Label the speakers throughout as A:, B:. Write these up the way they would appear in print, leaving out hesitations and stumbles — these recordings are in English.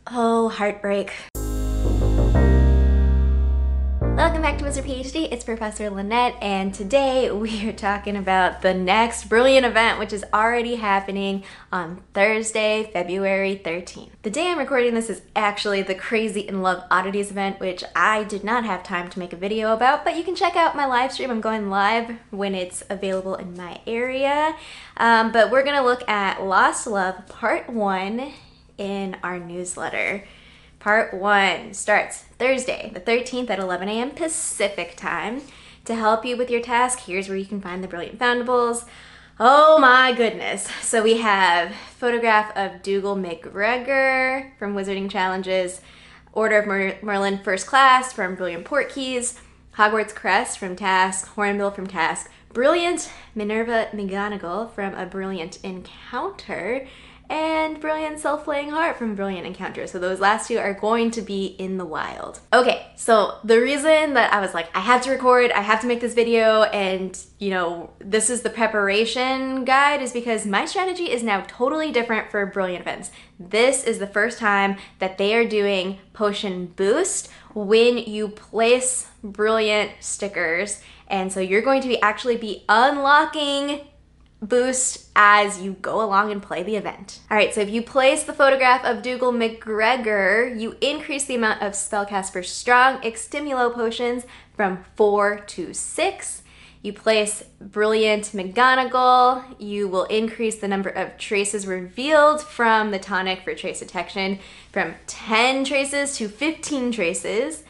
A: Oh, heartbreak. Welcome back to WizardPhD, it's Professor Lynette, and today we are talking about the next brilliant event, which is already happening on Thursday, February 13th. The day I'm recording this is actually the Crazy in Love Oddities event, which I did not have time to make a video about, but you can check out my live stream. I'm going live when it's available in my area. But we're gonna look at Lost Love Part 1 in our newsletter. Part 1 starts Thursday, the 13th at 11 a.m. Pacific time. To help you with your task, here's where you can find the brilliant foundables. Oh my goodness. So we have photograph of Dougal McGregor from Wizarding Challenges, Order of Merlin First Class from Brilliant Portkeys, Hogwarts Crest from Task, Hornbill from Task, Brilliant Minerva McGonagall from A Brilliant Encounter, and Brilliant Self-Playing Heart from Brilliant Encounter. So those last two are going to be in the wild. Okay, so the reason that I was like, I have to record, I have to make this video, and this is the preparation guide, is because my strategy is now totally different for Brilliant events. This is the first time that they are doing Potion Boost when you place Brilliant stickers. And so you're going to actually be unlocking Boost as you go along and play the event. All right, so if you place the photograph of Dougal McGregor, you increase the amount of spellcast for strong extimulo potions from 4 to 6. You place Brilliant McGonagall, you will increase the number of traces revealed from the tonic for trace detection from 10 traces to 15 traces.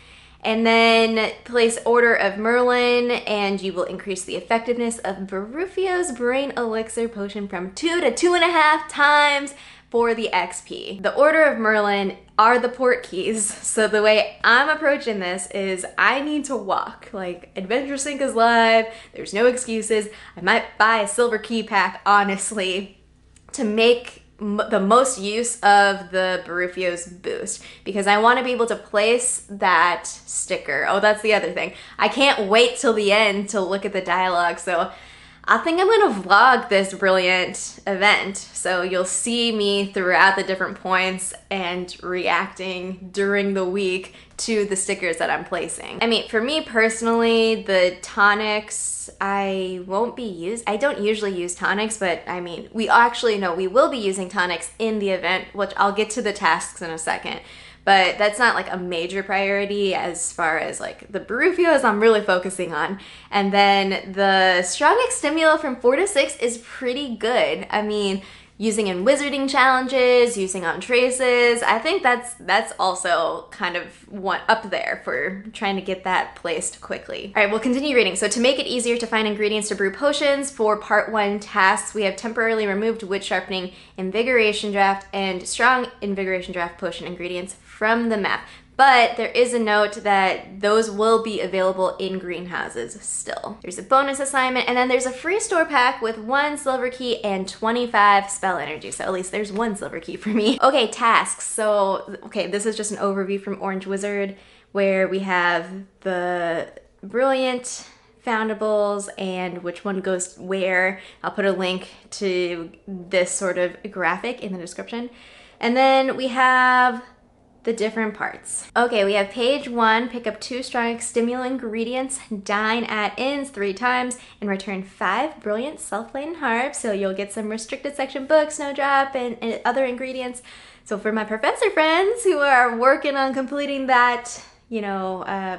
A: And then place Order of Merlin, and you will increase the effectiveness of Barufio's Brain Elixir Potion from 2 to 2.5 times for the XP. The Order of Merlin are the Portkeys, so the way I'm approaching this is I need to walk. Like, Adventure Sync is live, there's no excuses. I might buy a silver key pack, honestly, to make the most use of the Barufio's boost, because I want to be able to place that sticker. Oh, that's the other thing. I can't wait till the end to look at the dialogue, so I think I'm gonna vlog this brilliant event. So you'll see me throughout the different points and reacting during the week to the stickers that I'm placing. I mean, for me personally, the tonics, I don't usually use tonics, but I mean, we actually know we will be using tonics in the event, which I'll get to the tasks in a second. But that's not like a major priority as far as like the Barufios I'm really focusing on. And then the strong extimulo from 4 to 6 is pretty good. I mean, using in wizarding challenges, using on traces, I think that's also kind of one up there for trying to get that placed quickly. All right, we'll continue reading. So to make it easier to find ingredients to brew potions for part 1 tasks, we have temporarily removed wood sharpening, invigoration draft, and strong invigoration draft potion ingredients from the map. But there is a note that those will be available in greenhouses still. There's a bonus assignment, and then there's a free store pack with 1 silver key and 25 spell energy. So at least there's 1 silver key for me. Okay, tasks. So, okay, this is just an overview from Orange Wizard, where we have the brilliant foundables and which one goes where. I'll put a link to this sort of graphic in the description. And then we have the different parts. Okay, we have page 1, pick up 2 strong stimulant ingredients, dine at inns 3 times, and return 5 brilliant self-playing herbs. So you'll get some restricted section books, Snowdrop, and other ingredients. So for my professor friends who are working on completing that,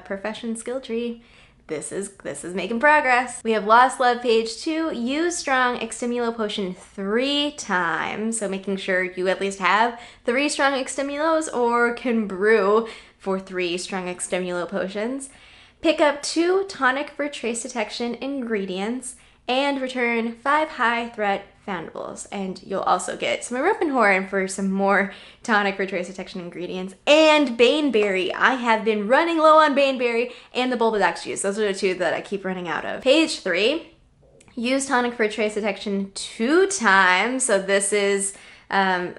A: profession skill tree, this is making progress. We have Lost Love page 2, use strong extimulo potion 3 times. So making sure you at least have 3 strong extimulos or can brew for 3 strong extimulo potions. Pick up 2 tonic for trace detection ingredients and return 5 high threat foundables. And you'll also get some Horn for some more tonic for trace detection ingredients, and Baneberry. I have been running low on Baneberry and the Bulbadox juice. Those are the 2 that I keep running out of. Page 3, use tonic for trace detection 2 times. So this is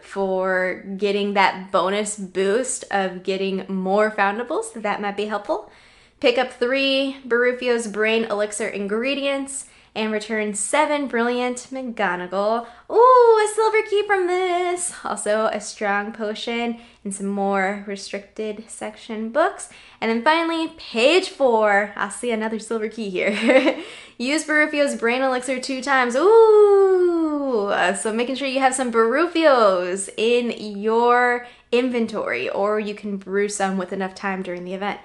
A: for getting that bonus boost of getting more foundables. That might be helpful. Pick up 3 Barufio's Brain Elixir ingredients and return 7 Brilliant McGonagall. Ooh, a silver key from this. Also a strong potion and some more restricted section books. And then finally, page 4. I see another silver key here. Use Barufio's brain elixir 2 times. Ooh! So making sure you have some Barufios in your inventory, or you can brew some with enough time during the event.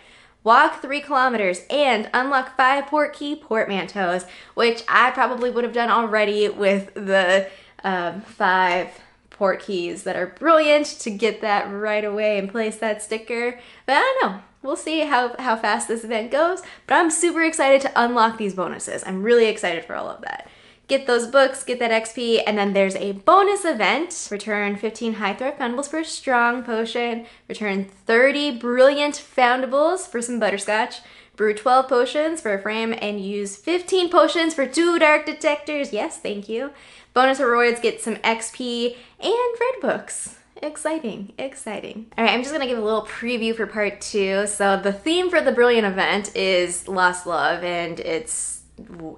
A: Walk 3 kilometers and unlock 5 portkey portmanteaus, which I probably would have done already with the 5 portkeys that are brilliant to get that right away and place that sticker. But I don't know. We'll see how fast this event goes, but I'm super excited to unlock these bonuses. I'm really excited for all of that. Get those books, get that XP, and then there's a bonus event. Return 15 high threat foundables for a strong potion. Return 30 brilliant foundables for some butterscotch. Brew 12 potions for a frame and use 15 potions for 2 dark detectors. Yes, thank you. Bonus rewards, get some XP and red books. Exciting, exciting. All right, I'm just gonna give a little preview for part 2. So the theme for the brilliant event is lost love, and it's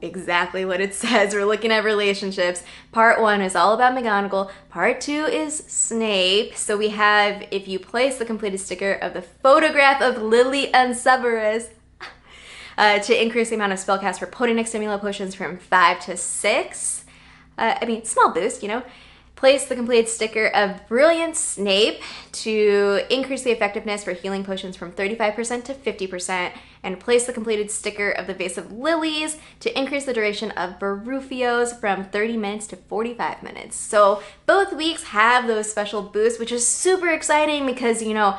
A: exactly what it says. We're looking at relationships. Part 1 is all about McGonagall. Part 2 is Snape. So we have, if you place the completed sticker of the photograph of Lily and Severus, to increase the amount of spellcast for potent extimula potions from 5 to 6. I mean, small boost, you know. Place the completed sticker of Brilliant Snape to increase the effectiveness for healing potions from 35% to 50%, and place the completed sticker of the Vase of Lilies to increase the duration of Barufios from 30 minutes to 45 minutes. So both weeks have those special boosts, which is super exciting because, you know,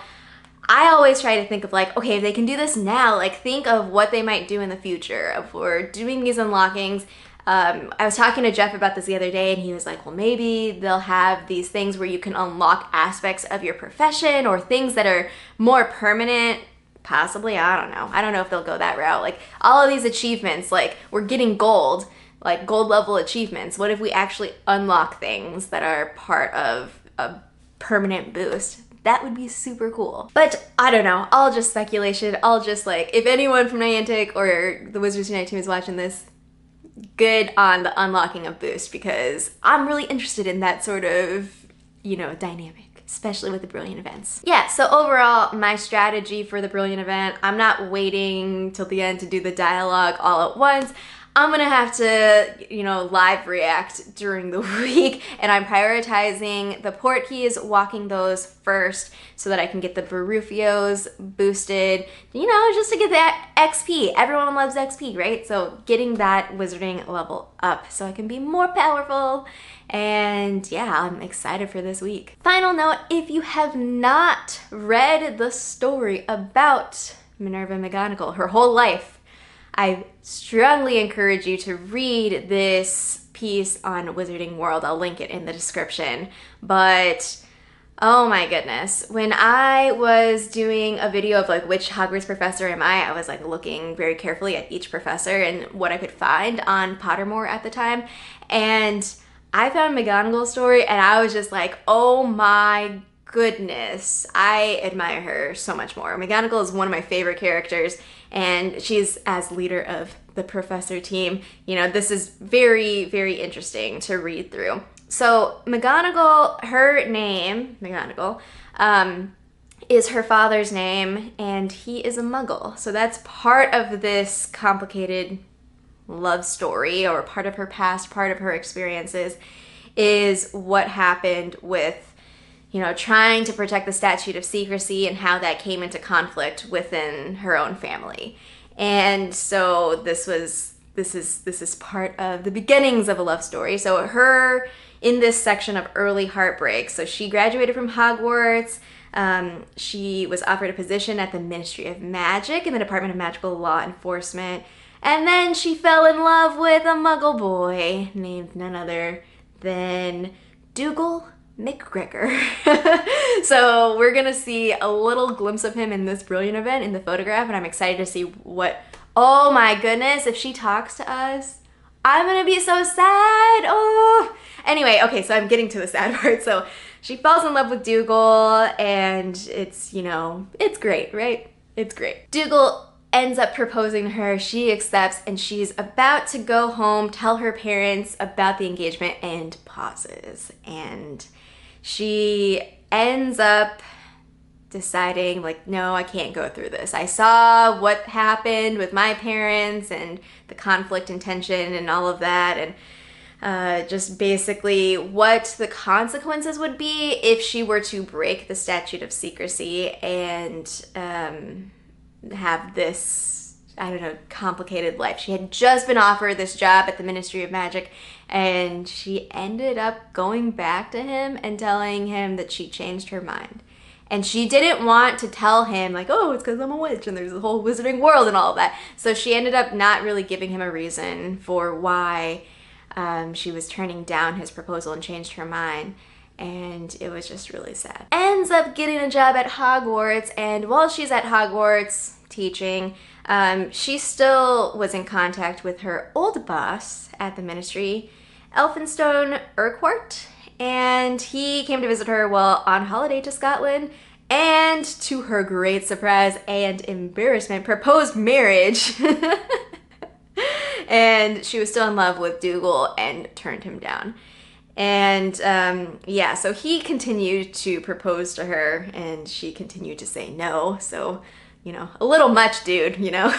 A: I always try to think of like, okay, if they can do this now, like think of what they might do in the future. If we're doing these unlockings, I was talking to Jeff about this the other day, and he was like, well, maybe they'll have these things where you can unlock aspects of your profession or things that are more permanent. Possibly, I don't know. I don't know if they'll go that route. Like all of these achievements, like we're getting gold, like gold level achievements. What if we actually unlock things that are part of a permanent boost? That would be super cool. But I don't know, all just speculation. All just like, if anyone from Niantic or the Wizards Unite team is watching this, good on the unlocking of boost, because I'm really interested in that sort of, you know, dynamic, especially with the brilliant events. Yeah, so overall, my strategy for the brilliant event, I'm not waiting till the end to do the dialogue all at once. I'm gonna have to, you know, live react during the week, and I'm prioritizing the port keys, walking those first so that I can get the Barufios boosted, you know, just to get that XP. Everyone loves XP, right? So getting that wizarding level up so I can be more powerful. And yeah, I'm excited for this week. Final note, if you have not read the story about Minerva McGonagall, her whole life, I strongly encourage you to read this piece on Wizarding World. I'll link it in the description. But oh my goodness, when I was doing a video of like which Hogwarts professor am I was like looking very carefully at each professor and what I could find on Pottermore at the time. And I found McGonagall's story and I was just like, oh my goodness, I admire her so much more. McGonagall is one of my favorite characters, and she's as leader of the professor team. You know, this is very, very interesting to read through. So McGonagall, her name, McGonagall, is her father's name, and he is a muggle. So that's part of this complicated love story, or part of her past, part of her experiences, is what happened with, you know, trying to protect the statute of secrecy and how that came into conflict within her own family. And so this is part of the beginnings of a love story. So her in this section of early heartbreak. So she graduated from Hogwarts. She was offered a position at the Ministry of Magic in the Department of Magical Law Enforcement. And then she fell in love with a muggle boy named none other than Dougal McGregor. So we're gonna see a little glimpse of him in this brilliant event in the photograph, and I'm excited to see what, oh my goodness, if she talks to us, I'm gonna be so sad. Oh, anyway, okay, so I'm getting to the sad part. So she falls in love with Dougal, and it's, you know, it's great, right? It's great. Dougal ends up proposing to her. She accepts, and she's about to go home, tell her parents about the engagement, and pauses. And she ends up deciding, like, no, I can't go through this. I saw what happened with my parents and the conflict and tension and all of that, and just basically what the consequences would be if she were to break the statute of secrecy and have this, I don't know, complicated life. She had just been offered this job at the Ministry of Magic, and she ended up going back to him and telling him that she changed her mind. And she didn't want to tell him, like, oh, it's because I'm a witch and there's a whole wizarding world and all of that. So she ended up not really giving him a reason for why she was turning down his proposal and changed her mind. And it was just really sad. Ends up getting a job at Hogwarts, and while she's at Hogwarts teaching, she still was in contact with her old boss at the ministry, Elphinstone Urquhart, and he came to visit her while on holiday to Scotland, and to her great surprise and embarrassment, proposed marriage. And she was still in love with Dougal and turned him down. And yeah, so he continued to propose to her, and she continued to say no. So, you know, a little much, dude, you know.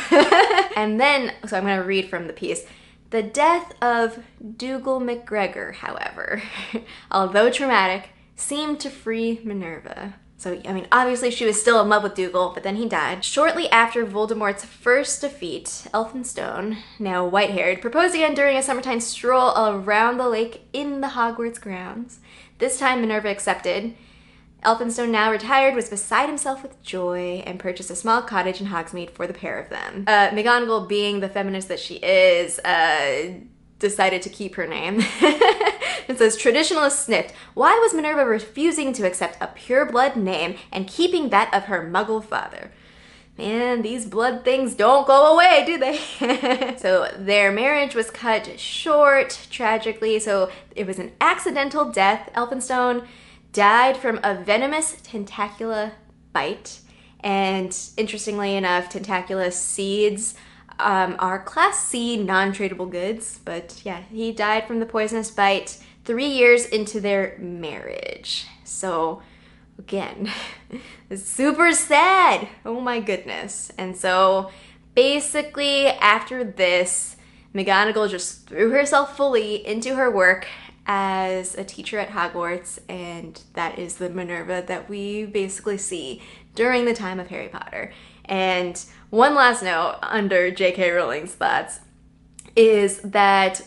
A: And then, so I'm gonna read from the piece. The death of Dougal McGregor, however, although traumatic, seemed to free Minerva. So, I mean, obviously she was still in love with Dougal, but then he died. Shortly after Voldemort's first defeat, Elphinstone, now white-haired, proposed again during a summertime stroll around the lake in the Hogwarts grounds. This time Minerva accepted. Elphinstone, now retired, was beside himself with joy and purchased a small cottage in Hogsmeade for the pair of them. McGonagall, being the feminist that she is, decided to keep her name. It says, traditionalist sniffed. Why was Minerva refusing to accept a pure blood name and keeping that of her muggle father? Man, these blood things don't go away, do they? So their marriage was cut short, tragically. So it was an accidental death. Elphinstone died from a venomous tentacula bite. And interestingly enough, tentacula seeds are Class C non-tradable goods. But yeah, he died from the poisonous bite 3 years into their marriage. So again, it's super sad. Oh my goodness. And so basically after this, McGonagall just threw herself fully into her work as a teacher at Hogwarts, and that is the Minerva that we basically see during the time of Harry Potter. And one last note under J.K. Rowling's thoughts is that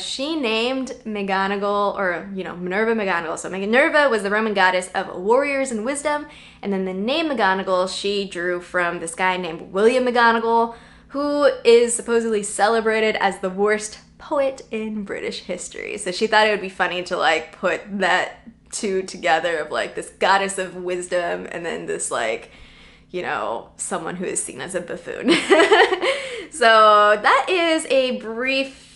A: she named McGonagall, or, you know, Minerva McGonagall. So Minerva was the Roman goddess of warriors and wisdom, and then the name McGonagall she drew from this guy named William McGonagall, who is supposedly celebrated as the worst poet in British history. So she thought it would be funny to like put that two together of like this goddess of wisdom and then this like, you know, someone who is seen as a buffoon. So that is a brief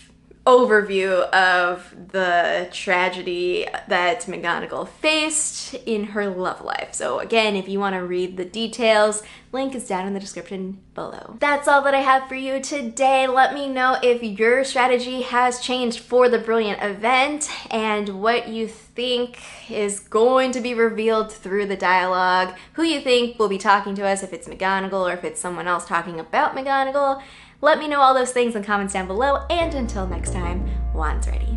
A: overview of the tragedy that McGonagall faced in her love life. So again, if you want to read the details, link is down in the description below. That's all that I have for you today. Let me know if your strategy has changed for the brilliant event and what you think is going to be revealed through the dialogue, who you think will be talking to us, if it's McGonagall or if it's someone else talking about McGonagall. Let me know all those things in the comments down below, and until next time, wands ready.